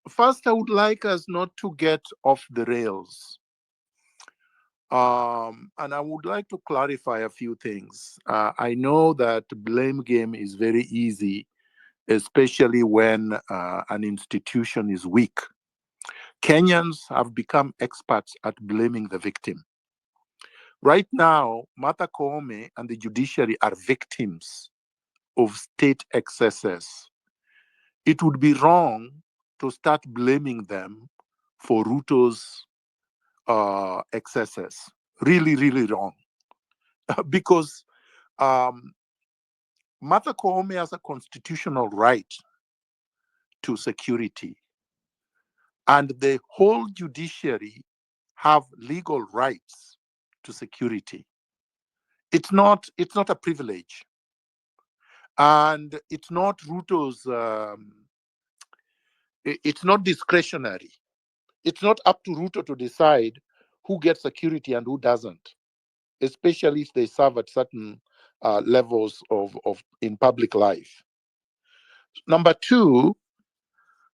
First, I would like us not to get off the rails. And I would like to clarify a few things. I know that blame game is very easy, especially when an institution is weak. Kenyans have become experts at blaming the victim. Right now, Martha Koome and the judiciary are victims of state excesses. It would be wrong to start blaming them for Ruto's excesses. Really, really wrong. Because um, Martha Koome has a constitutional right to security, and the whole judiciary have legal rights to security. It's not a privilege, and it's not Ruto's. It's not discretionary. It's not up to Ruto to decide who gets security and who doesn't, especially if they serve at certain levels of in public life. Number two,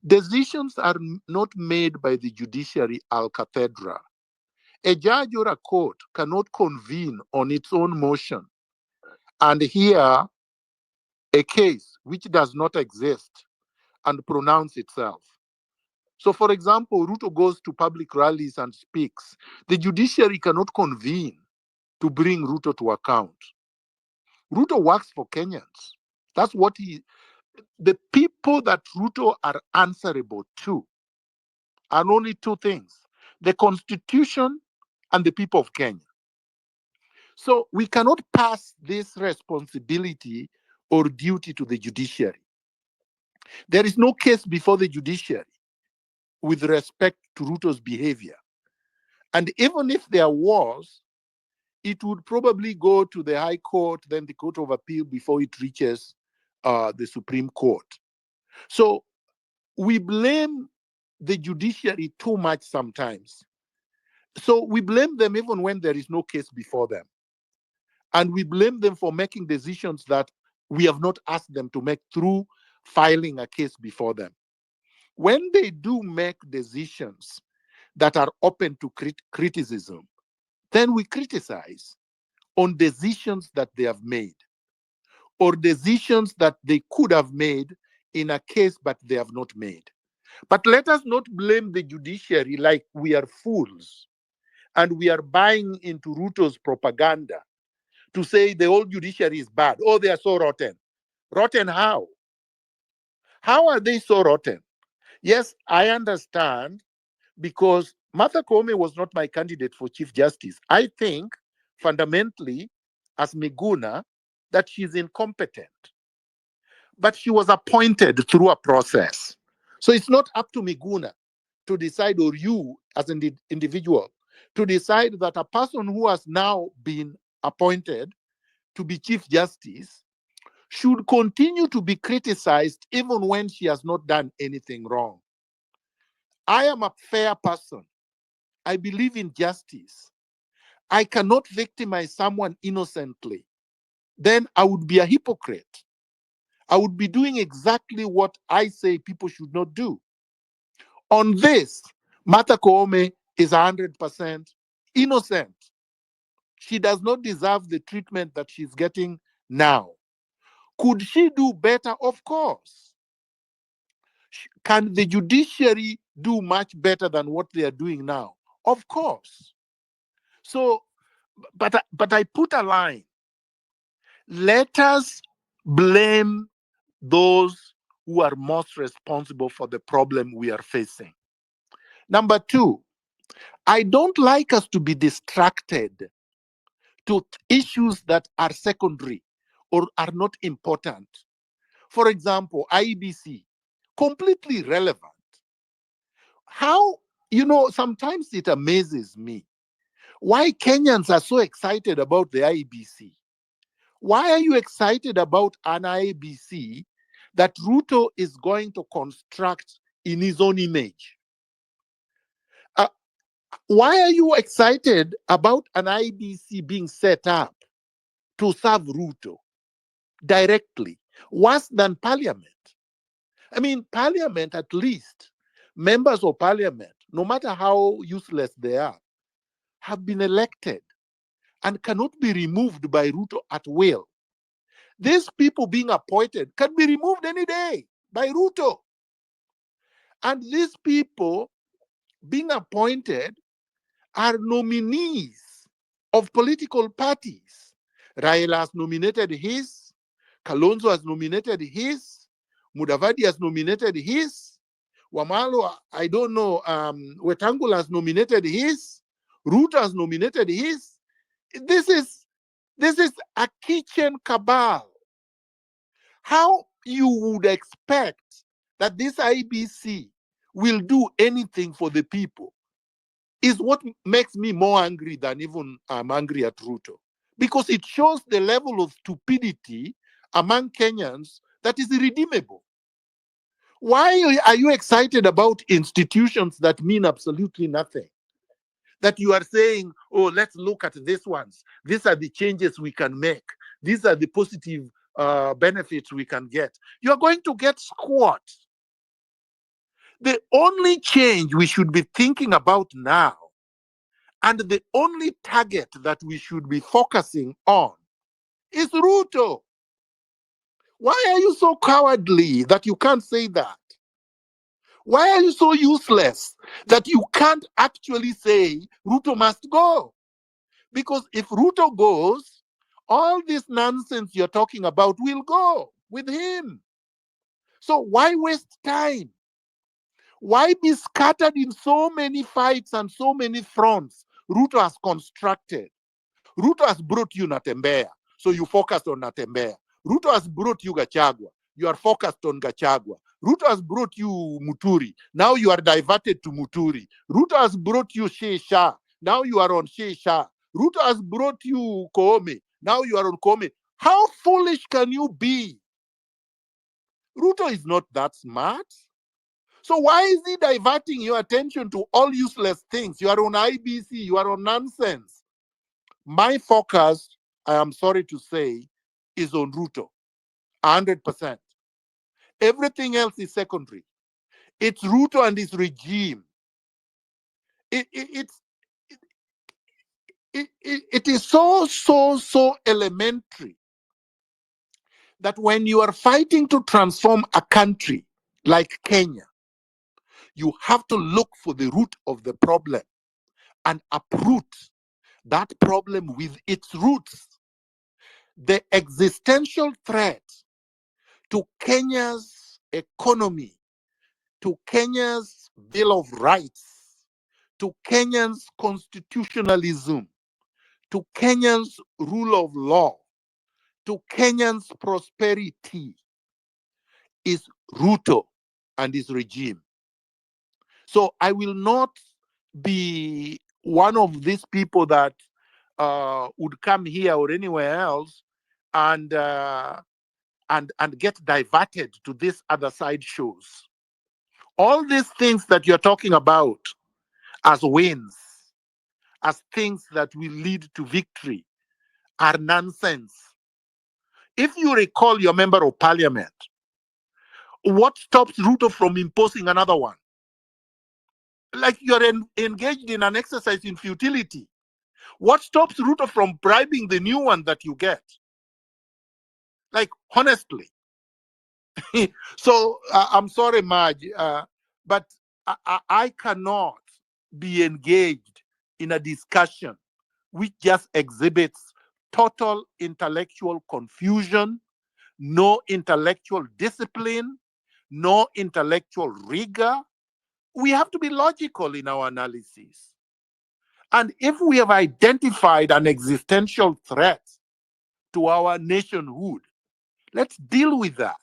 decisions are not made by the judiciary al cathedra. A judge or a court cannot convene on its own motion and hear a case which does not exist and pronounce itself. So, for example, Ruto goes to public rallies and speaks. The judiciary cannot convene to bring Ruto to account. Ruto works for Kenyans. That's what the people that Ruto are answerable to are only two things: the Constitution and the people of Kenya. So we cannot pass this responsibility or duty to the judiciary. There is no case before the judiciary with respect to Ruto's behavior. And even if there was, it would probably go to the High Court, then the Court of Appeal before it reaches the Supreme Court. So we blame the judiciary too much sometimes. So we blame them even when there is no case before them. And we blame them for making decisions that we have not asked them to make through filing a case before them. When they do make decisions that are open to criticism, then we criticize on decisions that they have made or decisions that they could have made in a case but they have not made. But let us not blame the judiciary like we are fools and we are buying into Ruto's propaganda to say the whole judiciary is bad. Oh, they are so rotten. Rotten how? How are they so rotten? Yes, I understand because Martha Koome was not my candidate for Chief Justice. I think fundamentally, as Miguna, that she's incompetent. But she was appointed through a process. So it's not up to Miguna to decide, or you as an individual, to decide that a person who has now been appointed to be Chief Justice should continue to be criticized even when she has not done anything wrong. I am a fair person. I believe in justice. I cannot victimize someone innocently. Then I would be a hypocrite. I would be doing exactly what I say people should not do. On this, Martha Koome is 100% innocent. She does not deserve the treatment that she's getting now. Could she do better? Of course. Can the judiciary do much better than what they are doing now? Of course. So, but I put a line. Let us blame those who are most responsible for the problem we are facing. Number two, I don't like us to be distracted to issues that are secondary or are not important. For example, IEBC, completely relevant. How, sometimes it amazes me why Kenyans are so excited about the IEBC. Why are you excited about an IEBC that Ruto is going to construct in his own image? Uh, why are you excited about an IEBC being set up to serve Ruto directly, worse than Parliament? I mean, Parliament at least Members of parliament, no matter how useless they are, have been elected and cannot be removed by Ruto at will. These people being appointed can be removed any day by Ruto. And these people being appointed are nominees of political parties. Raila has nominated his, Kalonzo has nominated his, Mudavadi has nominated his, Wamalo, I don't know, Wetangula has nominated his, Ruto has nominated his. This is a kitchen cabal. How you would expect that this IBC will do anything for the people is what makes me more angry than even I'm angry at Ruto. Because it shows the level of stupidity among Kenyans that is irredeemable. Why are you excited about institutions that mean absolutely nothing? That you are saying, oh, let's look at these ones. These are the changes we can make. These are the positive benefits we can get. You're going to get squat. The only change we should be thinking about now, and the only target that we should be focusing on, is Ruto. Why are you so cowardly that you can't say that? Why are you so useless that you can't actually say Ruto must go? Because if Ruto goes, all this nonsense you're talking about will go with him. So why waste time? Why be scattered in so many fights and so many fronts Ruto has constructed? Ruto has brought you Natembea, so you focused on Natembea. Ruto has brought you Gachagua. You are focused on Gachagua. Ruto has brought you Muturi. Now you are diverted to Muturi. Ruto has brought you Shea. Now you are on Shea. Ruto has brought you Koome. Now you are on Koome. How foolish can you be? Ruto is not that smart. So why is he diverting your attention to all useless things? You are on IBC. You are on nonsense. My focus, I am sorry to say, is on Ruto, 100%. Everything else is secondary. It's Ruto and his regime. It is so elementary that when you are fighting to transform a country like Kenya, you have to look for the root of the problem and uproot that problem with its roots. The existential threat to Kenya's economy, to Kenya's Bill of Rights, to Kenyans' constitutionalism, to Kenyans' rule of law, to Kenyans' prosperity is Ruto and his regime. So I will not be one of these people that would come here or anywhere else and get diverted to these other side shows. All these things that you're talking about as wins, as things that will lead to victory, are nonsense. If you recall your member of parliament, what stops Ruto from imposing another one? Like you're engaged in an exercise in futility. What stops Ruto from bribing the new one that you get? Like, honestly. So I'm sorry, Maj, but I cannot be engaged in a discussion which just exhibits total intellectual confusion, no intellectual discipline, no intellectual rigor. We have to be logical in our analysis. And if we have identified an existential threat to our nationhood, let's deal with that.